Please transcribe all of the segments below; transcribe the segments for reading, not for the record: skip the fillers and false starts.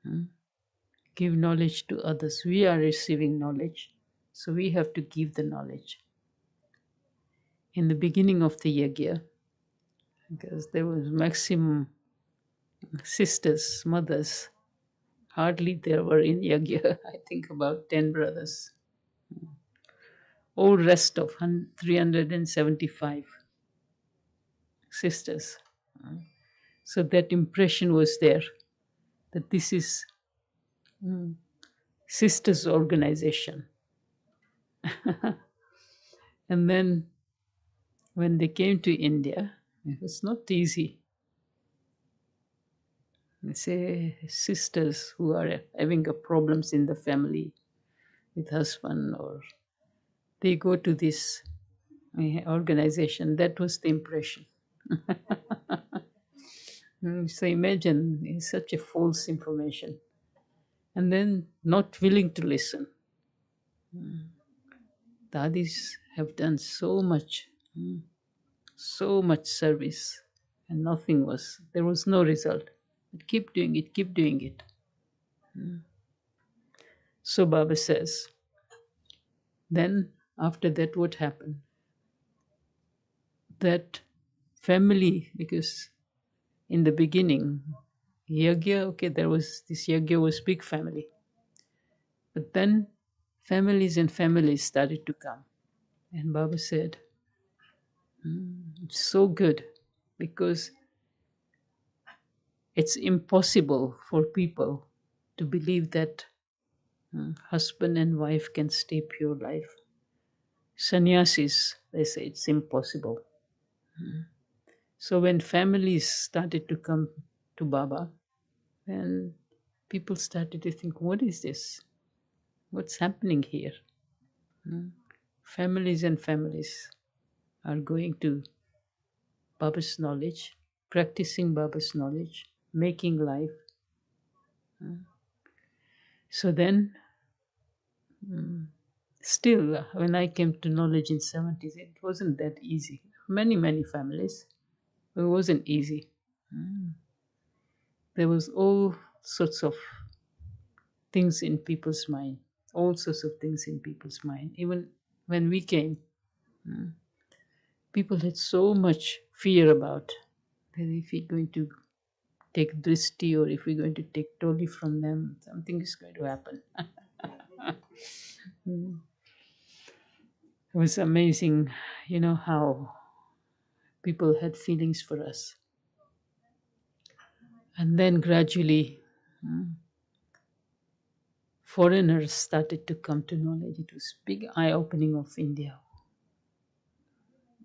Hmm? Give knowledge to others. We are receiving knowledge, so we have to give the knowledge. In the beginning of the yagya, because there was maximum sisters, mothers, hardly there were in yagya. I think about 10 brothers. All rest of 375 sisters. So that impression was there that this is sisters organization. And then when they came to India, it was not easy. They say sisters who are having a problems in the family with husband, or they go to this organization. That was the impression. So imagine, it's such a false information. And then not willing to listen. Dadis have done so much service, and there was no result. But keep doing it, keep doing it. So Baba says, then after that, what happened? That family, because in the beginning, Yagya, okay, there was this Yagya was big family. But then families and families started to come. And Baba said, it's so good because it's impossible for people to believe that husband and wife can stay pure life. Sannyasis, they say it's impossible. So when families started to come to Baba, and people started to think, what is this? What's happening here? Families and families are going to Baba's knowledge, practicing Baba's knowledge, making life. So then, still, when I came to knowledge in 70s, it wasn't that easy. Many families, it wasn't easy. There was all sorts of things in people's mind, all sorts of things in people's mind. Even when we came, people had so much fear about that if we're going to take drishti or if we're going to take toli from them, something is going to happen. It was amazing, how people had feelings for us. And then gradually, foreigners started to come to knowledge. It was big eye-opening of India.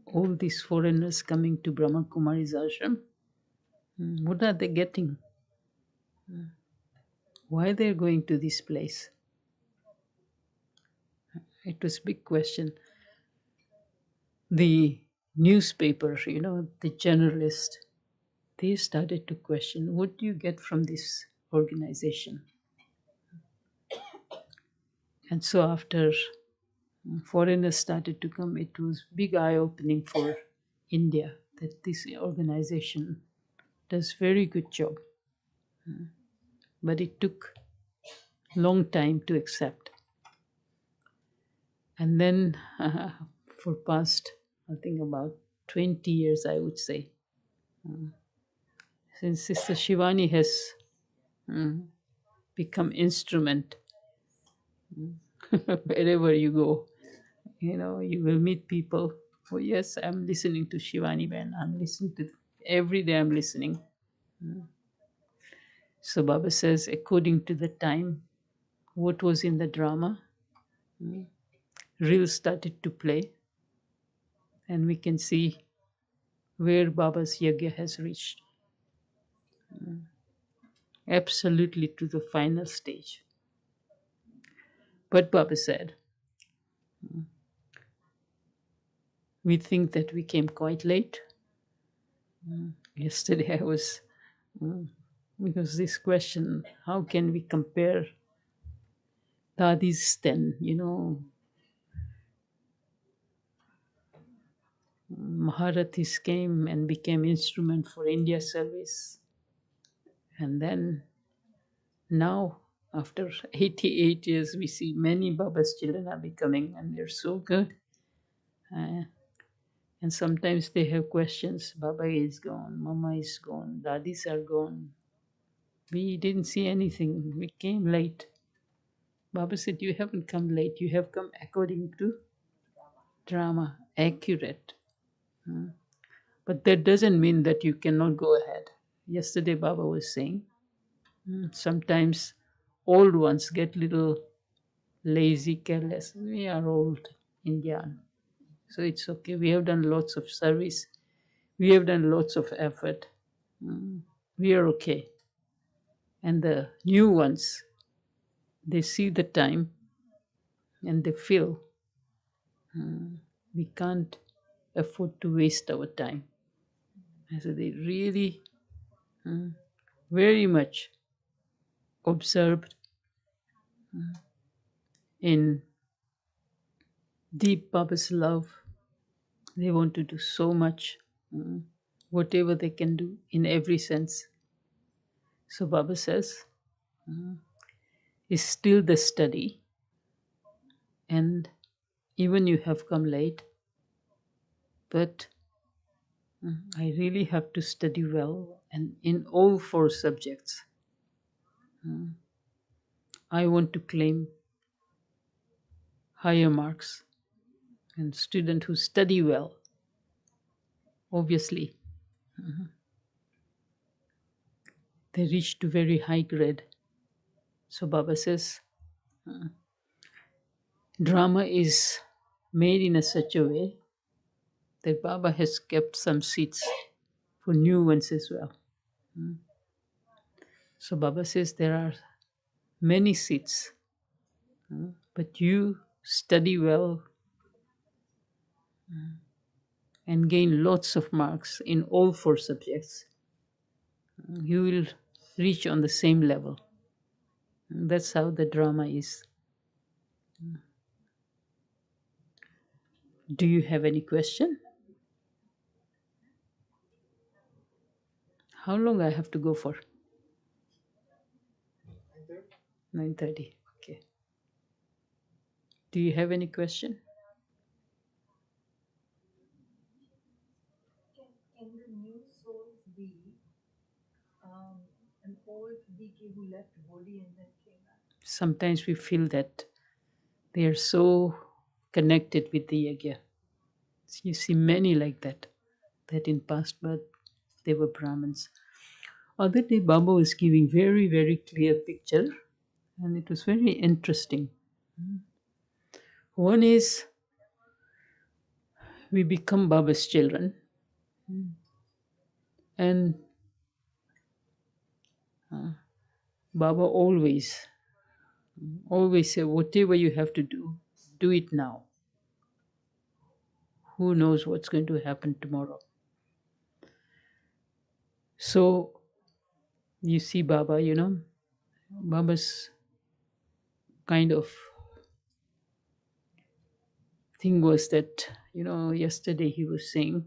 All these foreigners coming to Brahma Kumari's ashram, what are they getting? Why they're going to this place? It was big question. The newspaper, the journalist, they started to question, what do you get from this organization? And so after foreigners started to come, it was big eye-opening for India that this organization does very good job. But it took long time to accept. And then for past, I think about 20 years, I would say, since Sister Shivani has become instrument wherever you go, you will meet people. Oh yes, I'm listening to Shivani Ben. I'm listening to every day. I'm listening. So Baba says, according to the time, what was in the drama, reels started to play, and we can see where Baba's yagya has reached. Absolutely to the final stage. But Baba said, we think that we came quite late. Yesterday I was, because this question, how can we compare Dadis then, Maharathis came and became instrument for India service. And then Now, after 88 years, we see many Baba's children are becoming, and they're so good. Uh, and sometimes they have questions. Baba is gone, Mama is gone, Dadis are gone. We didn't see anything. We came late. Baba said, "You haven't come late, you have come according to drama, accurate." Hmm. But that doesn't mean that you cannot go ahead. Yesterday, Baba was saying, sometimes old ones get little lazy, careless. We are old Indian, so it's okay. We have done lots of service, we have done lots of effort. Mm, we are okay. And the new ones, they see the time and they feel we can't afford to waste our time. And so they really very much observed in deep Baba's love. They want to do so much, whatever they can do in every sense. So Baba says, is still the study, and even you have come late, but I really have to study well, and in all four subjects, I want to claim higher marks. And student who study well, obviously, they reach to very high grade. So Baba says, drama is made in a such a way that Baba has kept some seats for new ones as well. So Baba says there are many seats, but you study well and gain lots of marks in all four subjects. You will reach on the same level. That's how the drama is. Do you have any question? How long I have to go for? 9:30. Okay. Do you have any question? Can the new souls be an old DK who left body and then came back? Sometimes we feel that they are so connected with the yagya. You see many like that, that in past birth they were Brahmins. Other day Baba was giving very, very clear picture, and it was very interesting. One is we become Baba's children, and Baba always say, whatever you have to do it now. Who knows what's going to happen tomorrow? So you see Baba, Baba's kind of thing was that, yesterday he was saying,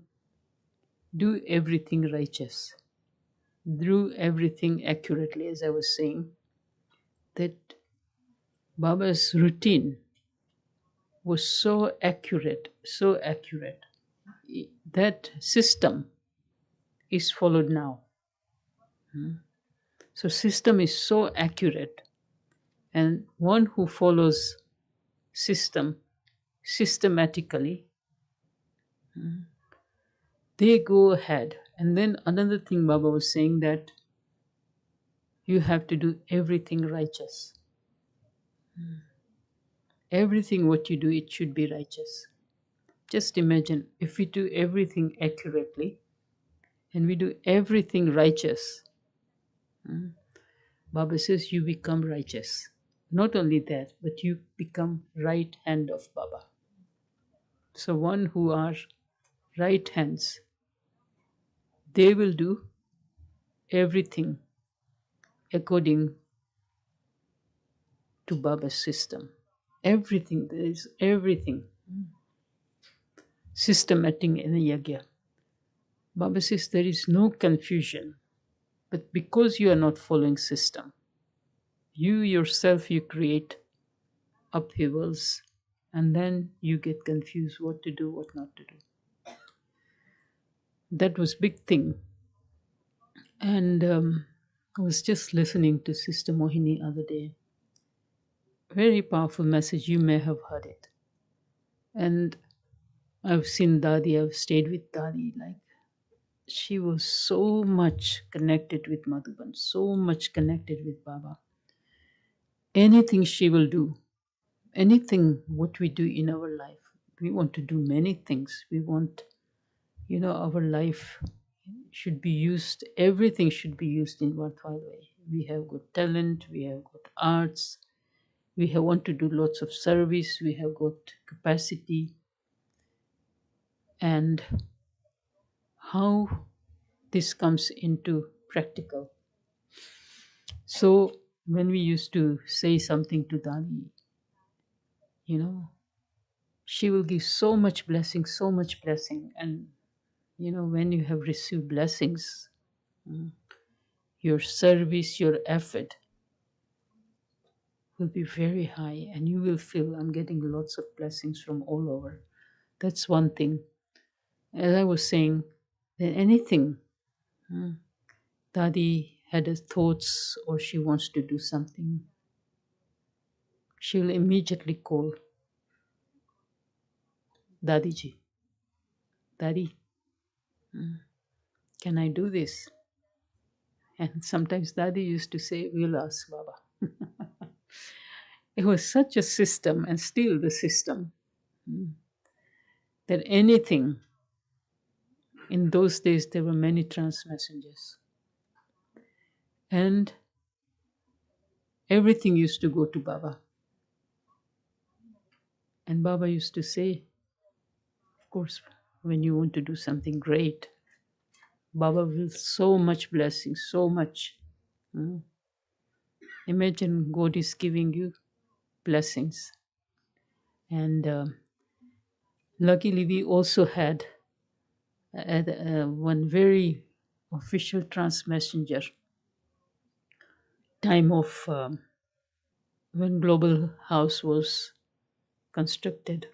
do everything righteous, do everything accurately, as I was saying, that Baba's routine was so accurate. That system is followed now. So system is so accurate, and one who follows system systematically, they go ahead. And then another thing Baba was saying, that you have to do everything righteous. Everything what you do, it should be righteous. Just imagine if we do everything accurately and we do everything righteous, Baba says you become righteous. Not only that, but you become right hand of Baba. So one who are right hands, they will do everything according to Baba's system. Everything, there is everything systematic in the yagya. Baba says there is no confusion, but because you are not following system, You yourself, you create upheavals, and then you get confused what to do, what not to do. That was big thing. And I was just listening to Sister Mohini other day. Very powerful message. You may have heard it. And I've seen Dadi. I've stayed with Dadi. Like, she was so much connected with Madhuban, so much connected with Baba. Anything she will do, anything what we do in our life, we want to do many things. We want, our life should be used, everything should be used in worthwhile way. We have got talent, we have got arts, want to do lots of service, we have got capacity. And how this comes into practical. So when we used to say something to Dani, you know, she will give so much blessing. And, when you have received blessings, your service, your effort will be very high, and you will feel I'm getting lots of blessings from all over. That's one thing. As I was saying, that anything, Dadi had a thoughts or she wants to do something, she'll immediately call Dadi ji. Daddy, can I do this? And sometimes Dadi used to say, we'll ask Baba. It was such a system, and still the system, that anything, in those days there were many trans messengers, and everything used to go to Baba. And Baba used to say, of course, when you want to do something great, Baba will so much blessing, so much. Imagine God is giving you blessings. And luckily, we also had one very official trans messenger time of when Global House was constructed.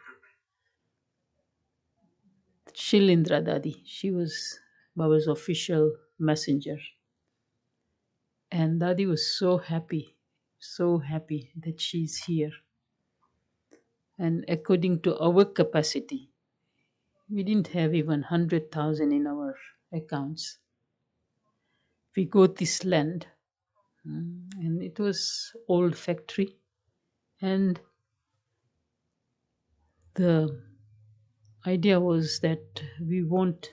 Shilindra Dadi, she was Baba's official messenger. And Dadi was so happy that she's here. And according to our capacity, we didn't have even 100,000 in our accounts. We got this land, and it was old factory. And the idea was that we want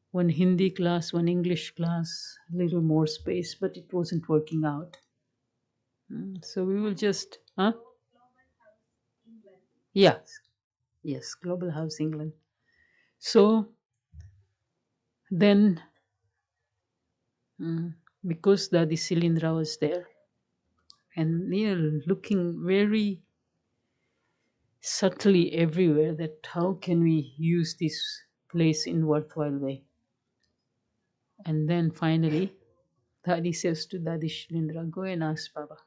one Hindi class, one English class, a little more space, but it wasn't working out. So we will just, huh? Yes, yes, Global House England. So then, because Dadi Silindra was there, and looking very subtly everywhere, that how can we use this place in worthwhile way. And then finally, Dadi says to Dadi Shilindra, go and ask Baba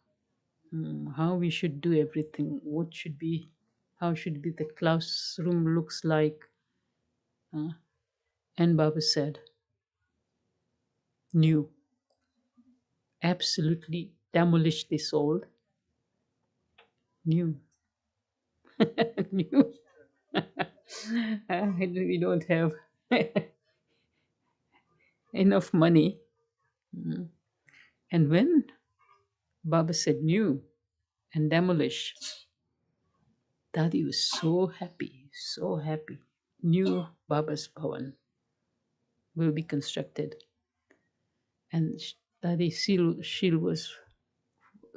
how we should do everything, what should be, how should be the classroom looks like. And Baba said, new, absolutely demolish this old, new, new. We don't have enough money. And when Baba said new and demolish, Dadi was so happy, so happy. New Baba's Bhavan will be constructed. And Dadi Shil was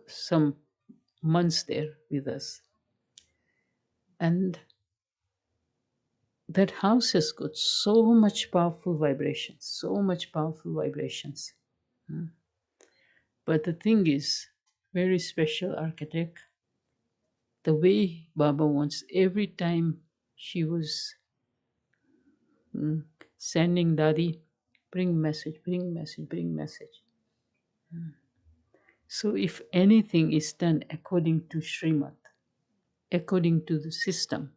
some months there with us. And that house has got so much powerful vibrations, so much powerful vibrations. But the thing is, very special architect, the way Baba wants, every time she was sending Dadi, bring message, bring message, bring message. So if anything is done according to Srimad, according to the system,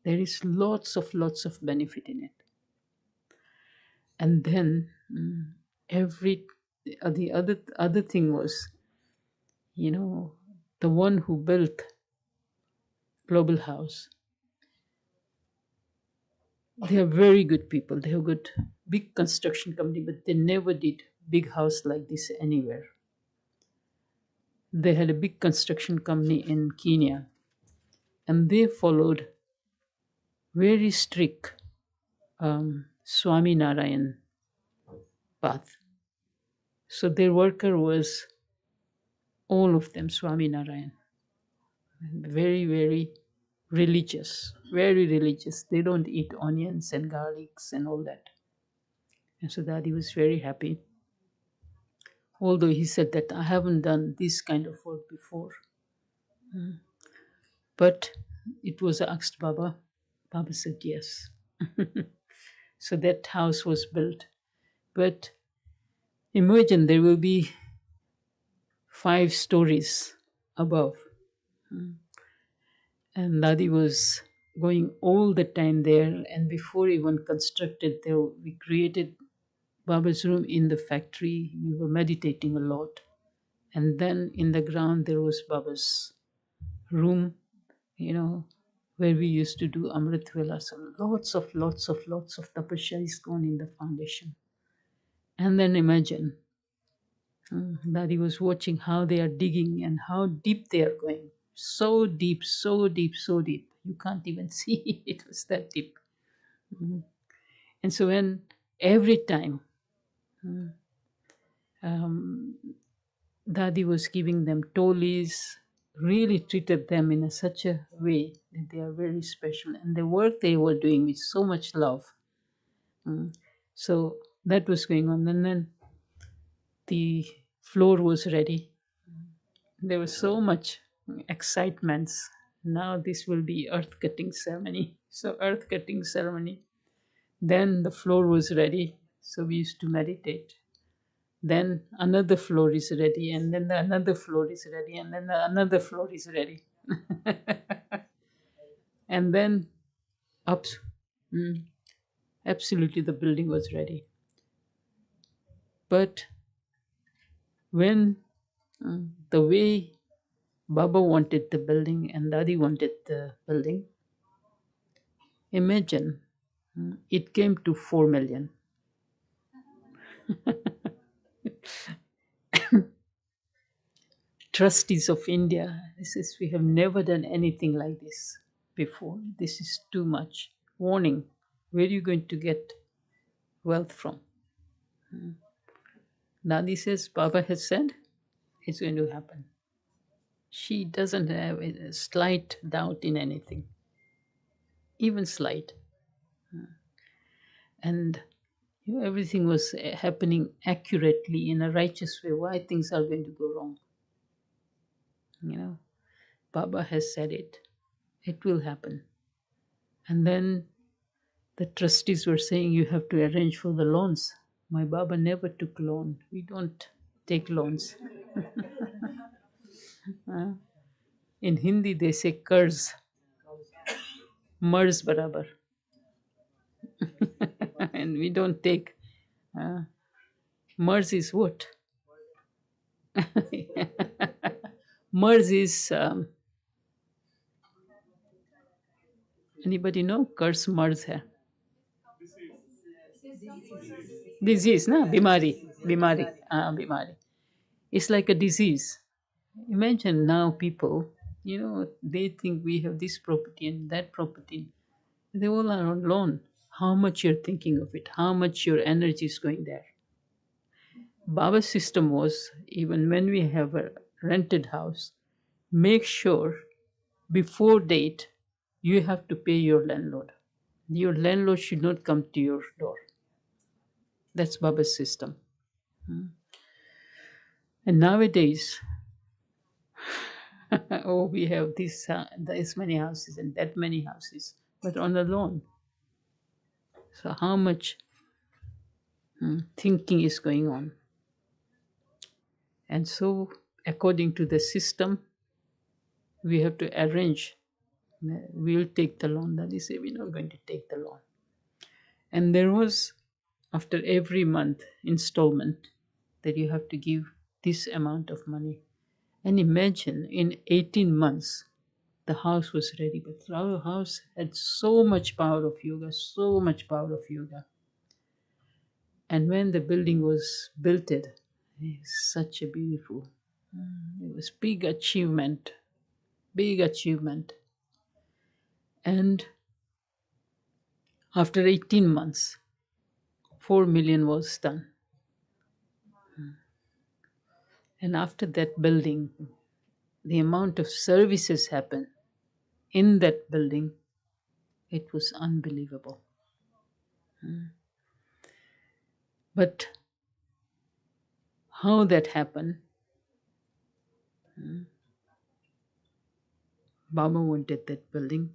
there is lots of benefit in it. And then every the other thing was, you know, the one who built Global House, they are very good people. They have got big construction company, but they never did big house like this anywhere. They had a big construction company in Kenya, and they followed very strict Swami Narayan path. So their worker was all of them Swami Narayan, very religious, very religious. They don't eat onions and garlics and all that. And so Daddy was very happy, although he said that I haven't done this kind of work before. But it was asked Baba. Baba said yes. So that house was built. But imagine there will be 5 stories above. And Dadi was going all the time there. And before even constructed, there we created Baba's room in the factory. We were meditating a lot. And then in the ground, there was Baba's room, you know, where we used to do Amrit Vela. So lots of tapasya is gone in the foundation. And then imagine, that he was watching how they are digging and how deep they are going. So deep, so deep, so deep. You can't even see it was that deep. And so when every time um, Dadi was giving them tolis, really treated them in such a way that they are very special. And the work they were doing with so much love. So that was going on. And then the floor was ready. There was so much excitement. Now this will be earth cutting ceremony. So earth cutting ceremony. Then the floor was ready. So we used to meditate. Then another floor is ready, and then another floor is ready, and then another floor is ready. And then up, mm, absolutely the building was ready. But when the way Baba wanted the building and Dadi wanted the building, imagine it came to 4 million. Trustees of India, this is, we have never done anything like this before. This is too much. Warning, where are you going to get wealth from? Nadi says, Baba has said it's going to happen. She doesn't have a slight doubt in anything, even slight. And everything was happening accurately in a righteous way. Why things are going to go wrong? Baba has said it. It will happen. And then the trustees were saying you have to arrange for the loans. My Baba never took loan. We don't take loans. In Hindi, they say कर्ज, मर्ज बराबर. And we don't take. Mers is what? Mers is, anybody know? कर्ज मर्ज है. Disease, na? Bimari. Bimari. Bimari. It's like a disease. Imagine now people, they think we have this property and that property. They all are on loan. How much you're thinking of it, how much your energy is going there. Baba's system was, even when we have a rented house, make sure before date you have to pay your landlord. Your landlord should not come to your door. That's Baba's system. And nowadays, oh, we have this many houses and that many houses, but on a loan. So how much thinking is going on? And so, according to the system, we have to arrange. We'll take the loan. Daddy said, we're not going to take the loan. And there was, after every month, installment that you have to give this amount of money. And imagine in 18 months, the house was ready. But our house had so much power of yoga, so much power of yoga. And when the building was built, it was such a beautiful, it was big achievement. And after 18 months, 4 million was done. And after that building, the amount of services happened in that building, it was unbelievable. But how that happened, Baba wanted that building.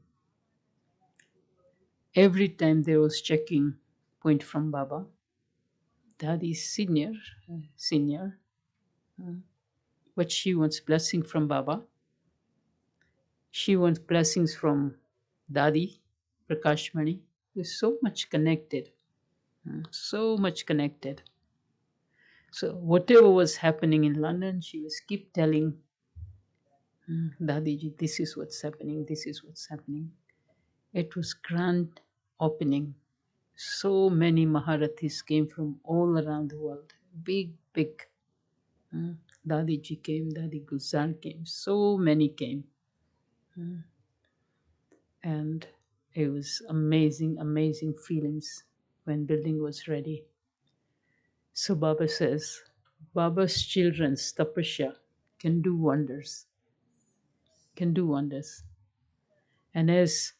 Every time there was checking point from Baba, Daddy's senior, but she wants blessing from Baba. She wants blessings from Dadi, Prakashmani. We're so much connected, so much connected. So whatever was happening in London, she was keep telling Dadiji, this is what's happening, this is what's happening. It was grand opening. So many Maharathis came from all around the world. Big, big. Dadiji came, Dadi Gulzar came. So many came. And it was amazing, amazing feelings when building was ready. So Baba says, Baba's children's tapasya can do wonders, can do wonders. And as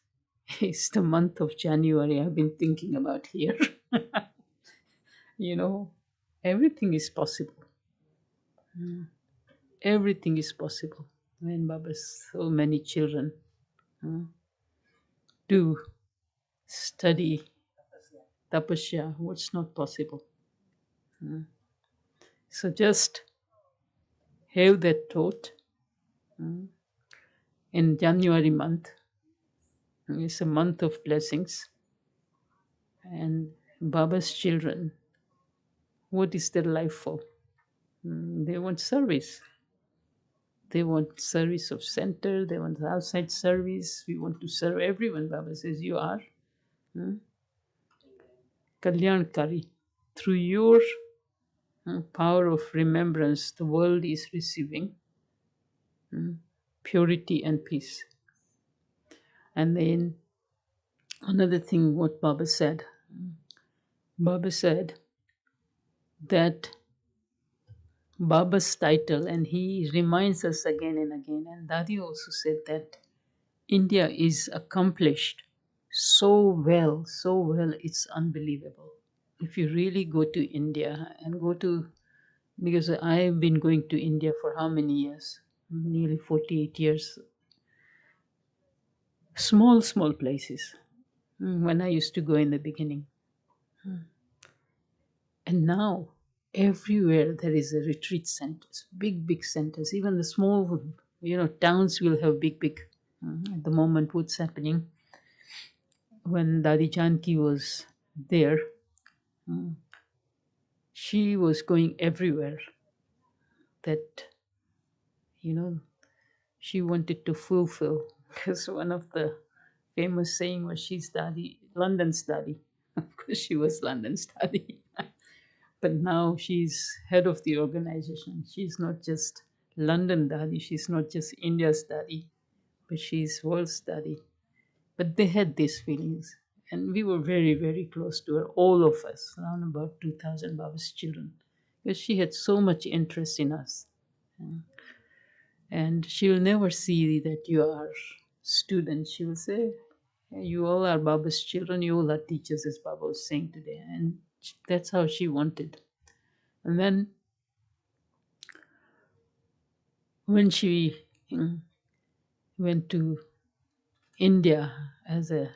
it's the month of January, I've been thinking about here. You know, everything is possible. Everything is possible. When Baba's so many children do study tapasya, what's not possible? So just have that thought in January month. It's a month of blessings. And Baba's children, what is their life for? They want service. They want service of center. They want outside service. We want to serve everyone. Baba says, you are Kalyankari. Through your power of remembrance, the world is receiving purity and peace. And then another thing, what Baba said that Baba's title, and he reminds us again and again, and Dadi also said that India is accomplished so well, it's unbelievable. If you really go to India and go to, because I've been going to India for how many years? Nearly 48 years. Small places when I used to go in the beginning. And now, everywhere there is a retreat centers, big centers. Even the small, towns will have big. At the moment, what's happening? When Dadi Janki was there, she was going everywhere. That she wanted to fulfill. Because one of the famous saying was, she's Dadi, London's Dadi. Of course, she was London's Dadi. But now she's head of the organization. She's not just London Dadi, she's not just India's Dadi, but she's world's Dadi. But they had these feelings. And we were very close to her, all of us, around about 2,000 Baba's children, because she had so much interest in us. And she will never see that you are students. She will say, you all are Baba's children, you all are teachers, as Baba was saying today. And that's how she wanted. And then when she went to India as a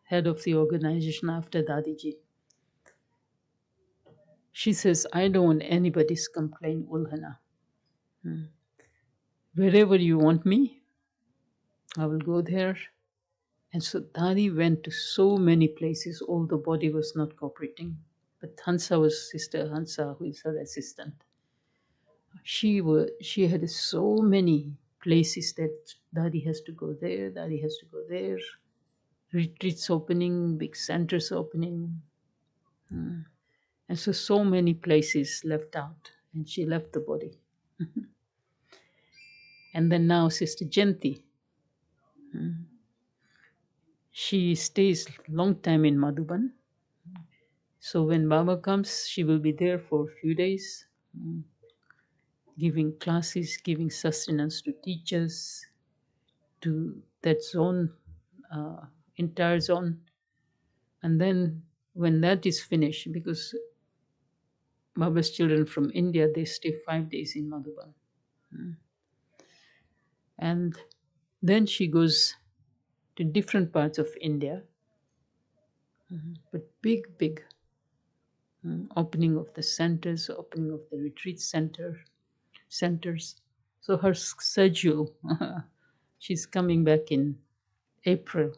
head of the organization after Dadiji, she says, I don't want anybody's complaint, Ulhana. Wherever you want me, I will go there. And so Dadi went to so many places, all the body was not cooperating. But Hansa was Sister Hansa, who is her assistant. She had so many places that Dadi has to go there, Dadi has to go there. Retreats opening, big centers opening. And so many places left out. And she left the body. And then now Sister Jenti, she stays long time in Madhuban. So when Baba comes, she will be there for a few days, giving classes, giving sustenance to teachers, to that zone, entire zone. And then when that is finished, because Baba's children from India, they stay 5 days in Madhuban. And then she goes to different parts of India, but big opening of the centers, opening of the retreat centers. So her schedule, she's coming back in April,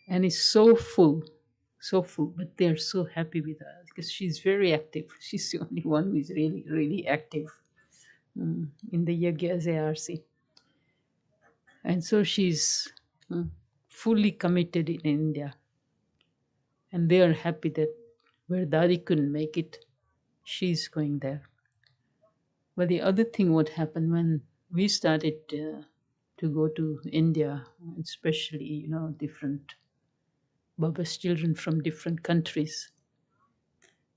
and it's so full. But they're so happy with her because she's very active. She's the only one who is really active in the Yagyas ARC, and so she's mm, fully committed in India, and they are happy that where Dadi couldn't make it, she's going there. But the other thing, what happened when we started to go to India, especially, different Baba's children from different countries.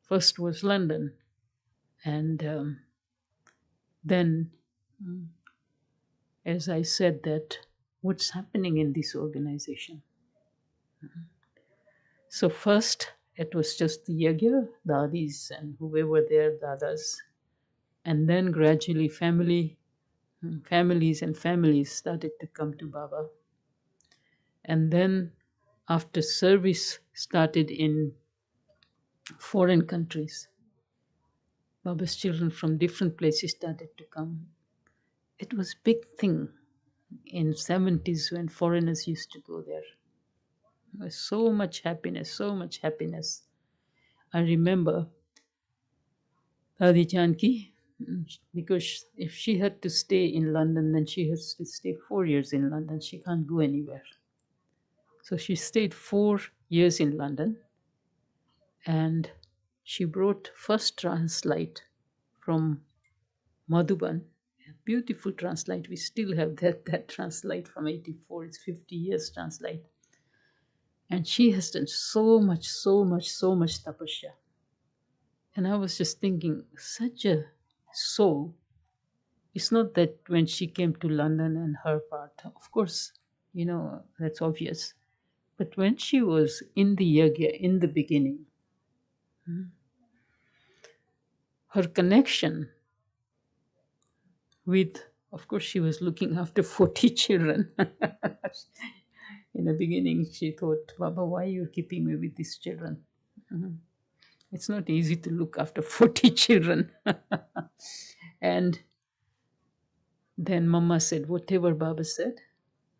First was London, and then, as I said, that what's happening in this organization. So first, it was just the Yagya, Dadis, and whoever their Dadas, and then gradually families and families started to come to Baba. And then after service started in foreign countries, Baba's children from different places started to come. It was big thing in 70s when foreigners used to go there. There was so much happiness, so much happiness. I remember Dadi Janki, because if she had to stay in London, then she has to stay 4 years in London. She can't go anywhere. So she stayed 4 years in London, and she brought first translate from Madhuban, a beautiful translate. We still have that translate from 84. It's 50 years translate. And she has done so much tapasya. And I was just thinking, such a soul. It's not that when she came to London and her part, of course, that's obvious. But when she was in the yagya in the beginning, her connection with, of course, she was looking after 40 children. In the beginning, she thought, Baba, why are you keeping me with these children? It's not easy to look after 40 children. And then Mama said, whatever Baba said,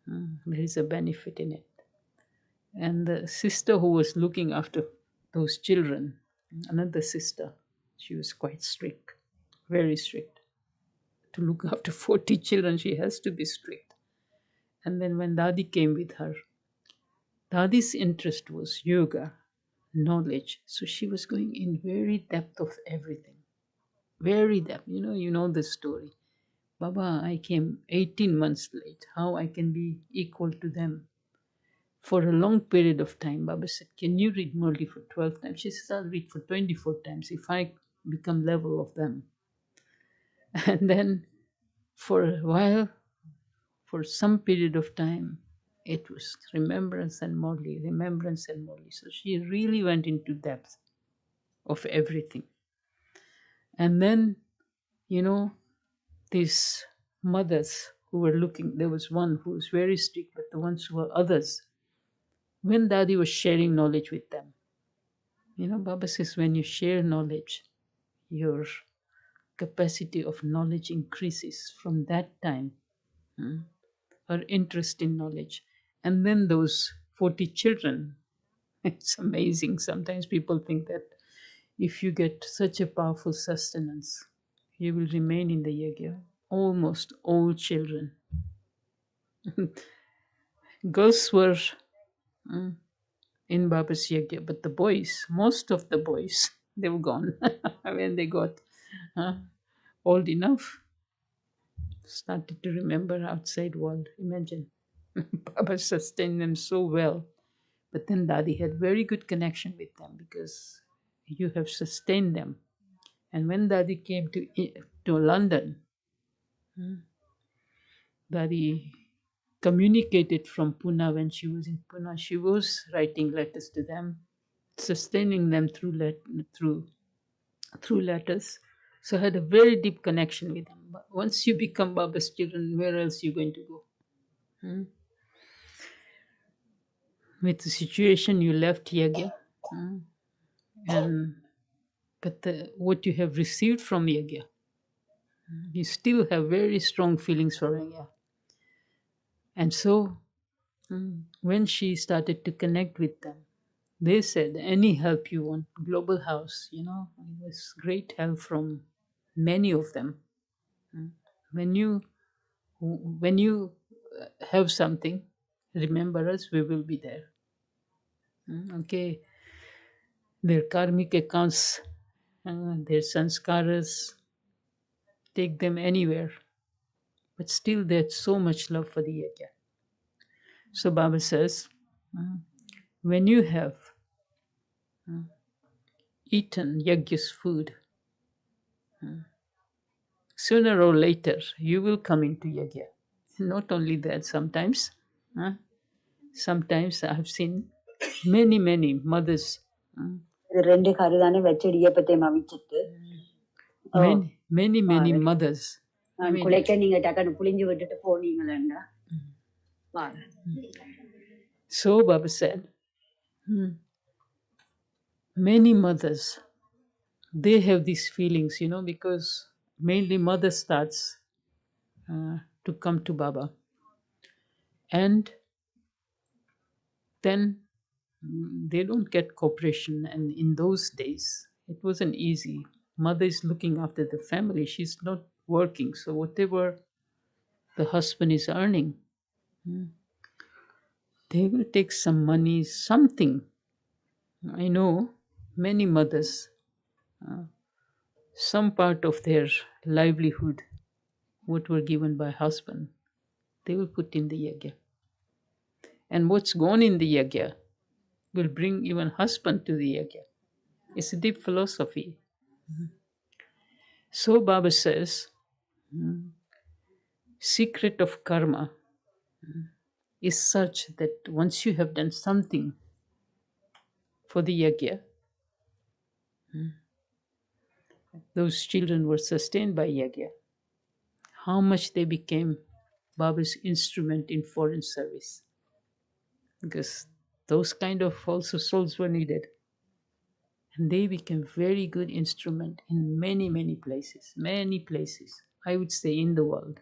there is a benefit in it. And the sister who was looking after those children, another sister, she was quite strict, very strict. To look after 40 children, she has to be strict. And then when Dadi came with her, Dadi's interest was yoga, knowledge. So she was going in very depth of everything. Very depth. You know the story. Baba, I came 18 months late. How I can be equal to them? For a long period of time, Baba said, can you read Murli for 12 times? She says, I'll read for 24 times if I become level of them. And then for a while, for some period of time, it was remembrance and Murli, remembrance and Murli. So she really went into depth of everything. And then, these mothers who were looking, there was one who was very strict, but the ones who were others, when Dadi was sharing knowledge with them, Baba says, when you share knowledge, your capacity of knowledge increases from that time, her interest in knowledge. And then those 40 children, it's amazing. Sometimes people think that if you get such a powerful sustenance, you will remain in the yagya. Almost all children. Girls were in Baba's yagya, but the boys, most of the boys, they were gone when they got uh, old enough, started to remember outside world. Imagine. Baba sustained them so well. But then Dadi had very good connection with them because you have sustained them. And when Dadi came to London, Dadi communicated from Pune when she was in Pune. She was writing letters to them, sustaining them through letters. So I had a very deep connection with them. But once you become Baba's children, where else you going to go? Hmm? With the situation you left Yagya, and but what you have received from Yagya, you still have very strong feelings for Yagya. And so when she started to connect with them, they said, any help you want, Global House, it was great help from many of them. When you have something, remember us, we will be there. Okay, their karmic accounts, their sanskaras, take them anywhere. But still, there's so much love for the yajna. So Baba says, when you have eaten yajna's food, sooner or later you will come into yajna. Not only that, sometimes I have seen many mothers, ரெண்டு கறி தானே வச்சடி ஏப்பத்தை மவிச்சிட்டு many mothers. குலைக்க நீங்க டக்குன்னு புளிஞ்சு விட்டுட்டு போனீங்களா பாரு. So Baba said, many mothers, they have these feelings, because mainly mother starts to come to Baba. And then they don't get cooperation. And in those days, it wasn't easy. Mother is looking after the family. She's not working. So whatever the husband is earning, they will take some money, something. I know many mothers, some part of their livelihood, what were given by husband, they will put in the yagya. And what's gone in the yagya will bring even husband to the yagya. It's a deep philosophy. So Baba says, secret of karma is such that once you have done something for the yagya, those children were sustained by yagya. How much they became Baba's instrument in foreign service. Because those kind of also souls were needed. And they became very good instrument in many places. Many places, I would say, in the world.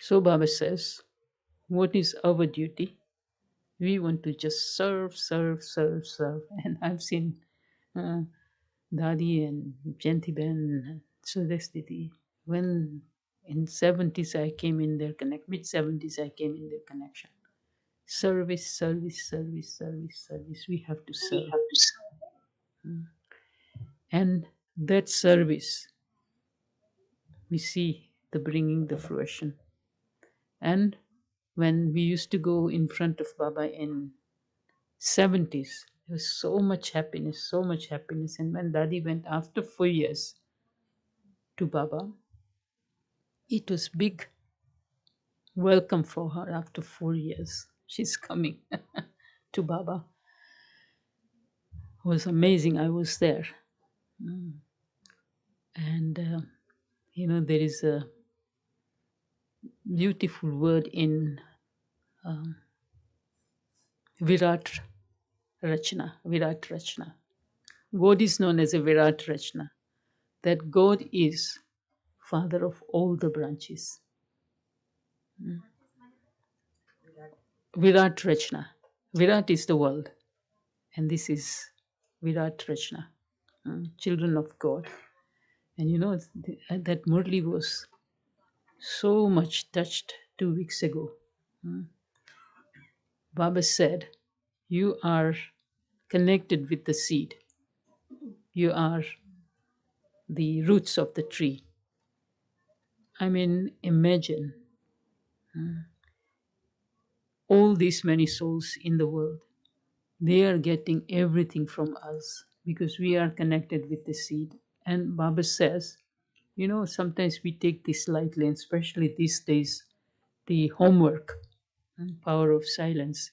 So Baba says, what is our duty? We want to just serve. And I've seen Dadi and Jantiben, Sudestiti. When in 70s I came in their connect, mid 70s I came in their connection. Service. We have to serve. And that service, we see the bringing the fruition. And when we used to go in front of Baba in 70s, there was so much happiness. And when Dadi went after 4 years to Baba, it was big welcome for her after 4 years. She's coming to Baba. It was amazing. I was there. And, there is a beautiful word in Virat Rachna. God is known as a Virat Rachna. that God is Father of all the branches. Virat Rachna. Virat is the world, and this is Virat Rachna, children of God. And that Murli was so much touched 2 weeks ago. Baba said, "You are connected with the seed, you are the roots of the tree." I mean, imagine all these many souls in the world. They are getting everything from us because we are connected with the seed. And Baba says, sometimes we take this lightly, and especially these days, the homework, power of silence.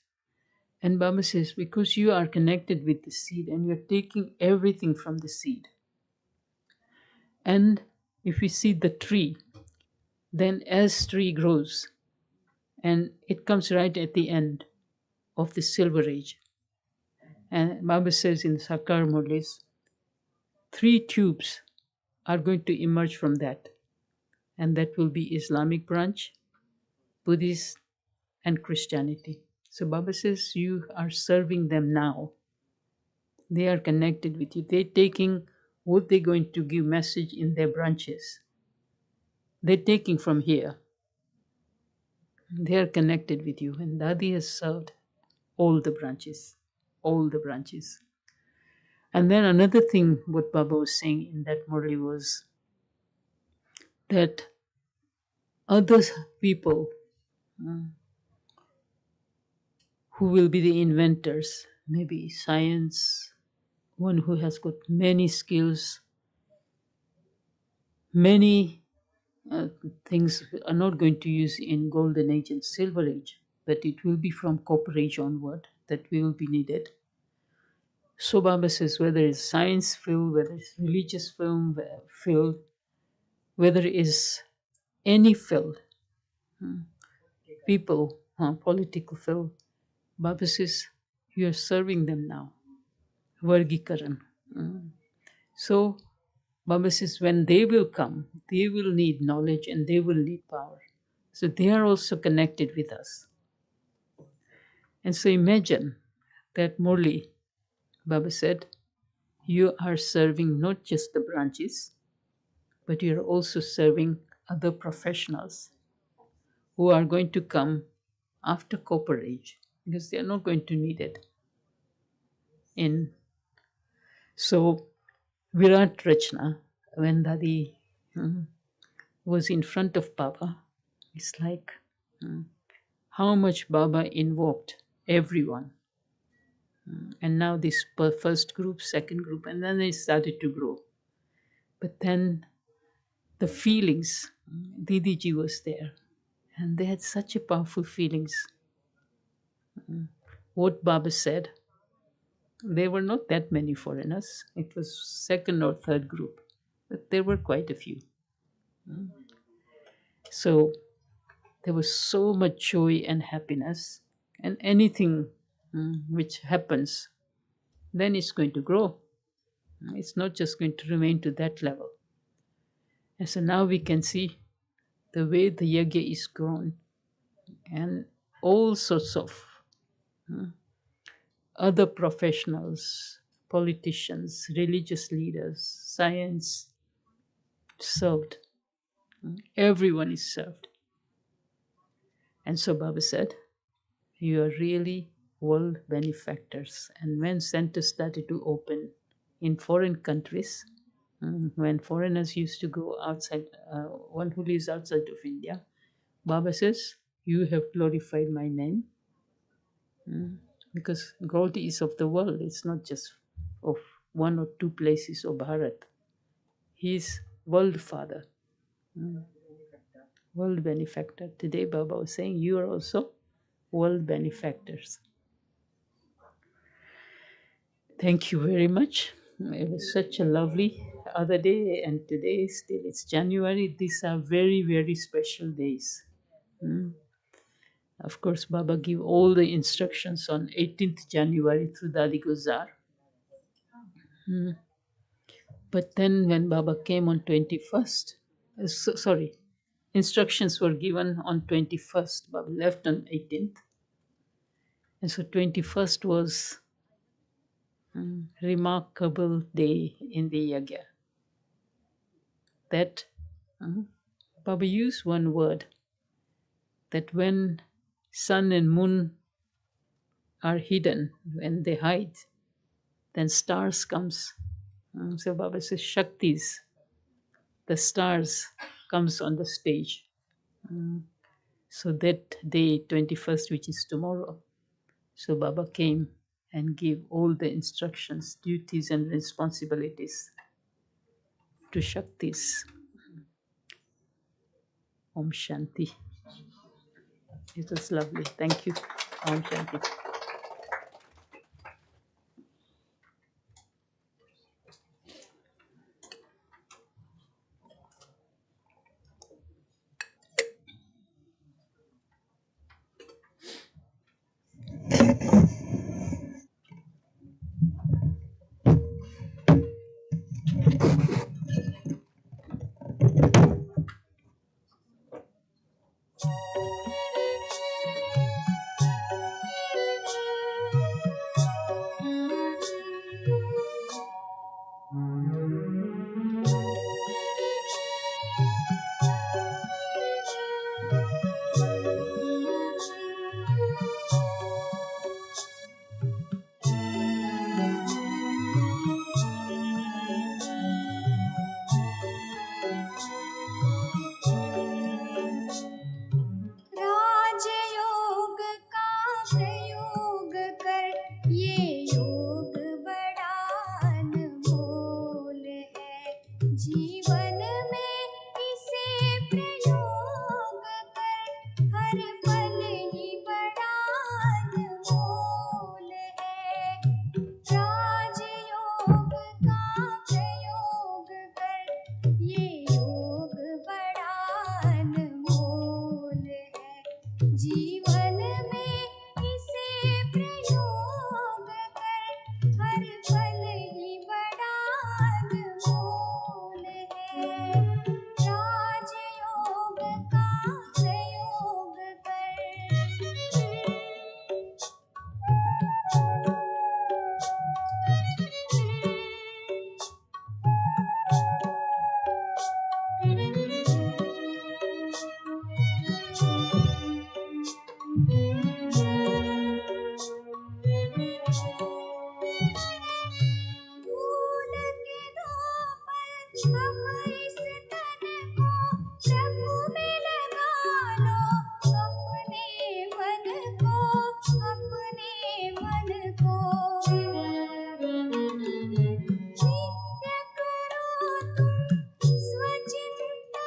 And Baba says, because you are connected with the seed and you're taking everything from the seed. And if we see the tree, then as tree grows, and it comes right at the end of the Silver Age. And Baba says in Sakar Murlis, 3 tubes are going to emerge from that. And that will be Islamic branch, Buddhist, and Christianity. So Baba says you are serving them now. They are connected with you. They're taking what they're going to give message in their branches. They're taking from here. They are connected with you. And Dadi has served all the branches. All the branches. And then another thing what Baba was saying in that Murli was that other people who will be the inventors, maybe science, one who has got many skills, many things are not going to use in golden age and silver age, but it will be from copper age onward that we will be needed. So Baba says whether it's science field, whether it's religious field, whether it's any field, people, political field, Baba says you are serving them now. Vargikaran. So Baba says when they will come, they will need knowledge and they will need power. So they are also connected with us. And so imagine that Murli, Baba said, you are serving not just the branches, but you are also serving other professionals who are going to come after Copper Age because they are not going to need it. So Virat Rachna, when Dadi was in front of Baba, it's like how much Baba invoked everyone. And now this first group, second group, and then they started to grow. But then the feelings, Didiji was there, and they had such a powerful feelings. What Baba said, there were not that many foreigners. It was second or third group, but there were quite a few. So there was so much joy and happiness, and anything which happens, then it's going to grow. It's not just going to remain to that level. And so now we can see the way the yagya is grown, and all sorts of other professionals, politicians, religious leaders, science served. Everyone is served. And so Baba said, you are really world benefactors. And when centers started to open in foreign countries, when foreigners used to go outside, one who lives outside of India, Baba says, you have glorified my name. Because God is of the world, it's not just of one or two places of Bharat. He is world father, world benefactor. Today Baba was saying, you are also world benefactors. Thank you very much. It was such a lovely other day, and today still it's January. These are very, very special days. Of course, Baba gave all the instructions on 18th January through Dadi Guzar. But then when Baba came on 21st, sorry, instructions were given on 21st. Baba left on 18th. And so 21st was remarkable day in the yagya. That Baba used one word, that when sun and moon are hidden, when they hide, then stars comes. So Baba says Shaktis, the stars comes on the stage. So that day, 21st, which is tomorrow, so Baba came and gave all the instructions, duties and responsibilities to Shaktis. Om Shanti. It was lovely. Thank you. Om Shanti. राजयोग का प्रयोग कर ये योग बड़ा अनमोल है। जीवन में इसे प्रयोग कर हर पल ही बड़ा अनमोल है। राजयोग का प्रयोग कर ये योग बड़ा अनमोल है। जीवन में इसे प्रयोग कर हर पल ही बड़ा अनमोल है। राजयोग का प्रयोग फूल के धोपर हम इस तन को प्रभु में लगा लो। अपने मन को नित्य करो तुम स्वचिंतन।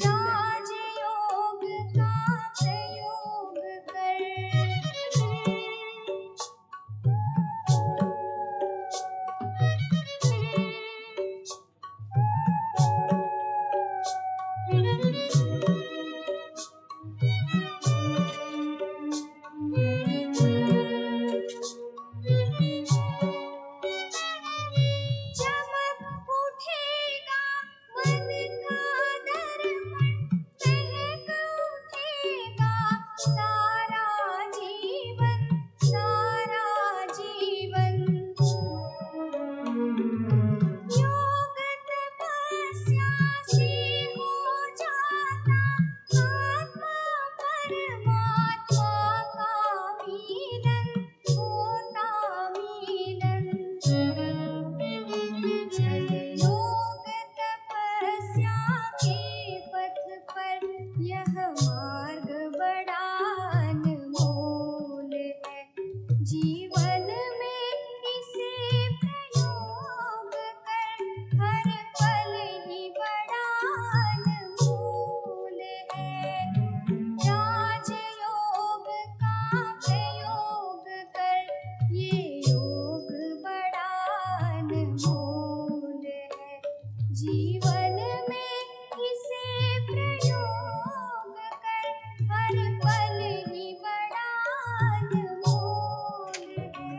राजयोग का प्रयोग कर चमक उठेगा मन का दर्पण, महक उठेगा सारा जीवन, सारा जीवन। योग तपस्या से हो जाता आत्मा परमात्मा का मिलन, होता मिलन। चल योग तपस्या के पथ पर, यह मार्ग बड़ा अनमोल है। जीवन में इसे प्रयोग कर, हर पल ही बड़ा अनमोल है। राजयोग का प्रयोग कर, ये योग बड़ा अनमोल है। जीवन में इसे प्रयोग कर, हर पल ही बड़ा अनमोल है।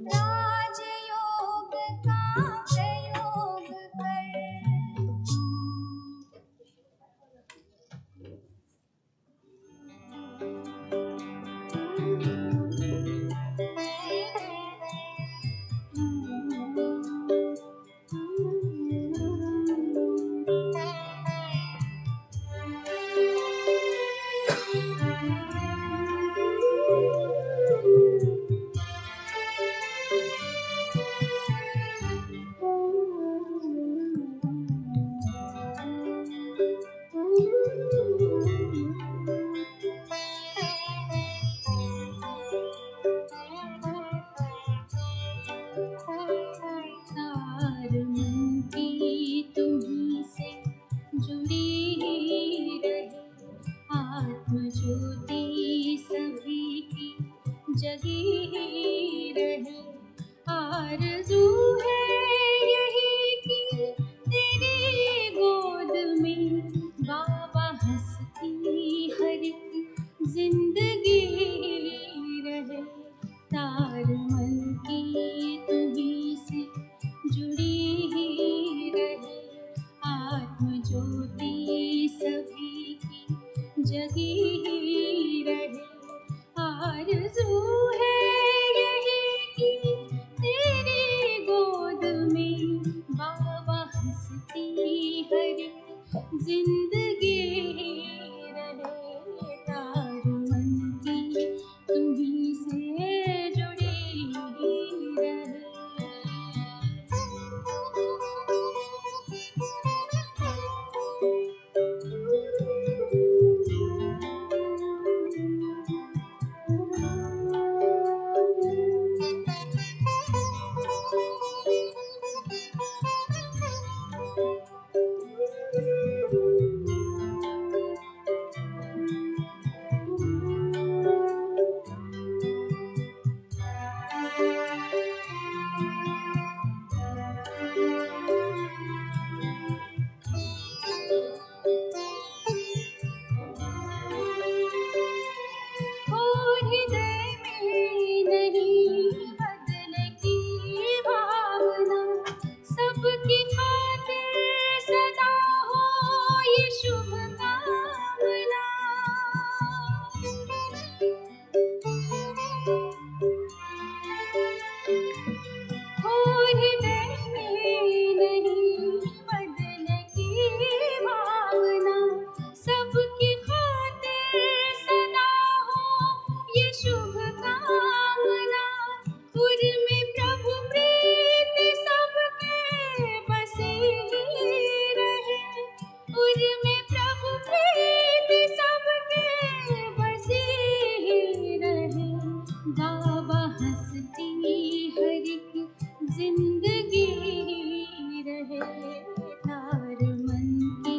राजयोग का प्रयोग कर। तार मन की तुम्हीं से जुड़ी रहे, आत्म ज्योति सभी की जगी रहे। आरज़ू है यही कि तेरी गोद में बाबा हंसती हर एक जिंदगी रहे। तार मन की तुम्हीं से जुड़ी ही रहे, आत्म ज्योति सभी की जगी ही रहे। आरज़ू है यही कि तेरी गोद में बाबा हंसती हर एक जिंदगी रहे। तार मन की तुम्हीं से जुड़ी रहे। और हृदय में नहीं बदल की भावना, सबकी खातिर सदा हो ये शुभ कामना। और हृदय में नहीं बदल की भावना, सबकी खातिर सदा हो ये शुभ कामना। उर में प्रभु प्रीत सबके बसी ही रहे, उर में प्रभु प्रीत सबके बसी ही रहे। बाबा हंसती हर एक जिंदगी रहे। तार मन की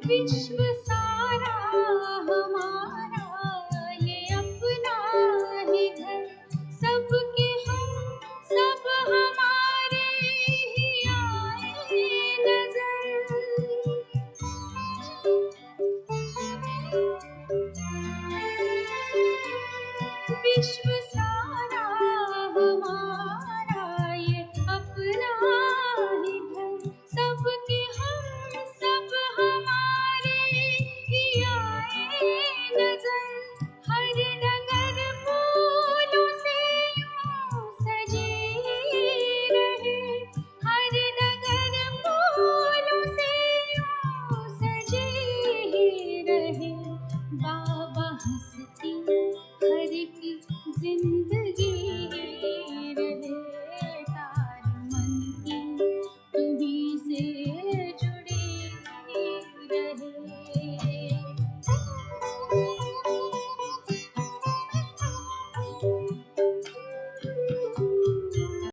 विश्व